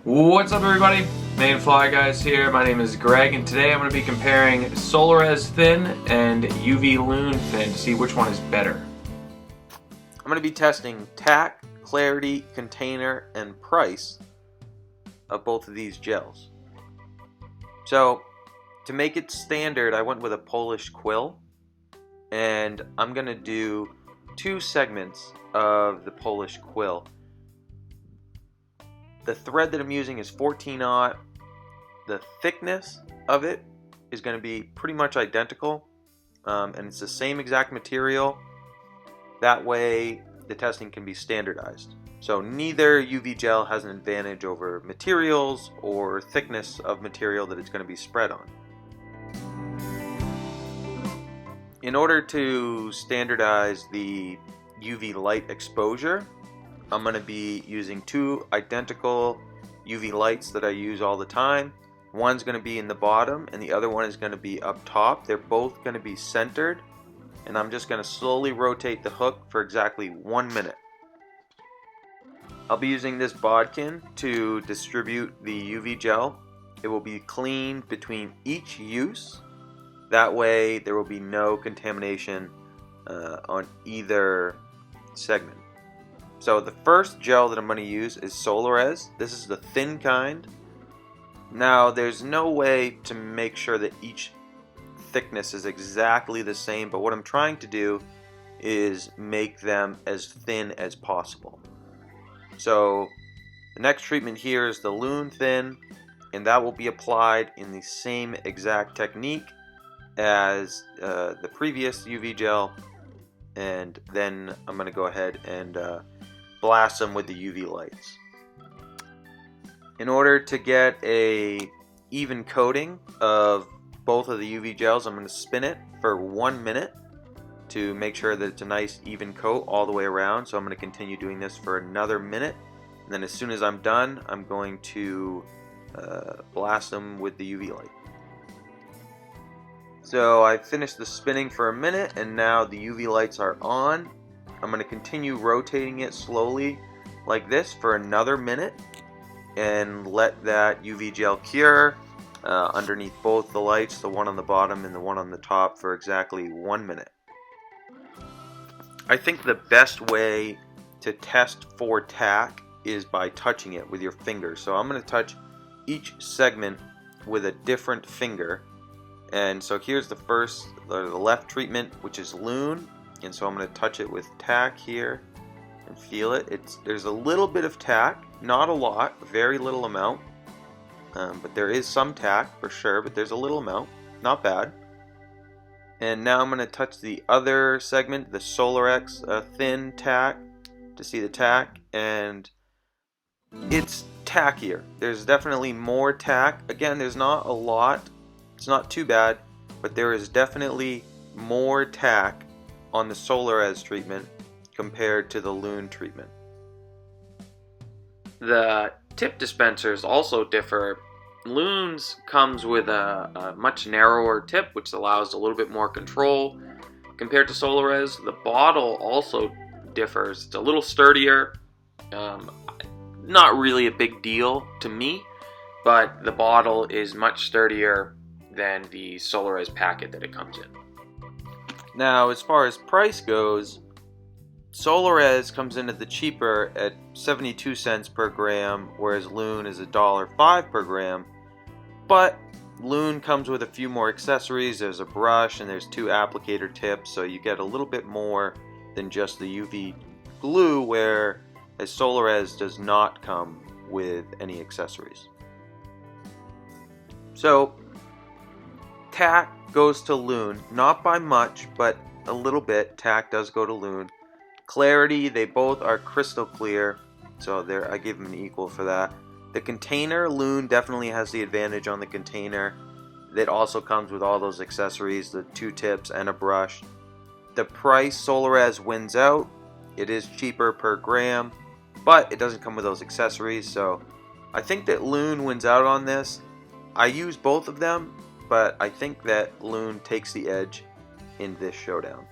What's up, everybody? Maine Fly Guys here. My name is Greg, and today I'm going to be comparing Solarez Thin and UV Loon Thin to see which one is better. I'm going to be testing tack, clarity, container, and price of both of these gels. So, to make it standard, I went with a Polish quill, and I'm going to do 2 segments of the Polish quill. The thread that I'm using is 14/0. The thickness of it is going to be pretty much identical, and it's the same exact material. That way the testing can be standardized. So neither UV gel has an advantage over materials or thickness of material that it's going to be spread on. In order to standardize the UV light exposure, I'm going to be using 2 identical UV lights that I use all the time. One's going to be in the bottom and the other one is going to be up top. They're both going to be centered, and I'm just going to slowly rotate the hook for exactly 1 minute. I'll be using this bodkin to distribute the UV gel. It will be cleaned between each use. That way there will be no contamination on either segment. So the first gel that I'm going to use is Solarez. This is the thin kind. Now there's no way to make sure that each thickness is exactly the same, but what I'm trying to do is make them as thin as possible. So the next treatment here is the Loon Thin, and that will be applied in the same exact technique as the previous UV gel, and then I'm going to go ahead and blast them with the UV lights. In order to get a even coating of both of the UV gels, I'm going to spin it for 1 minute to make sure that it's a nice even coat all the way around. So I'm going to continue doing this for another minute, and then as soon as I'm done, I'm going to blast them with the UV light. So I finished the spinning for a minute, and now the UV lights are on. I'm going to continue rotating it slowly like this for another minute and let that UV gel cure underneath both the lights, the one on the bottom and the one on the top, for exactly 1 minute. I think the best way to test for tack is by touching it with your finger. So I'm going to touch each segment with a different finger. And so here's the first, the left treatment, which is Loon. And so I'm going to touch it with tack here and feel it. There's a little bit of tack, not a lot, very little amount, but there is some tack for sure, but there's a little amount, not bad. And now I'm going to touch the other segment, the Solarez thin tack, to see the tack, and it's tackier. There's definitely more tack. Again, there's not a lot, it's not too bad, but there is definitely more tack on the Solarez treatment compared to the Loon treatment. The tip dispensers also differ. Loon's comes with a much narrower tip, which allows a little bit more control compared to Solarez. The bottle also differs. It's a little sturdier. Not really a big deal to me, but the bottle is much sturdier than the Solarez packet that it comes in. Now, as far as price goes, Solarez comes in at the cheaper at 72 cents per gram, whereas Loon is $1.05 per gram. But Loon comes with a few more accessories. There's a brush and there's 2 applicator tips, so you get a little bit more than just the UV glue, whereas Solarez does not come with any accessories. So tack goes to Loon, not by much, but a little bit. Tack does go to Loon. Clarity, they both are crystal clear, so there I give them an equal for that. The container, Loon definitely has the advantage on the container. That also comes with all those accessories, the 2 tips and a brush. The price, Solarez wins out. It is cheaper per gram, but it doesn't come with those accessories, so I think that Loon wins out on this. I use both of them, but I think that Loon takes the edge in this showdown.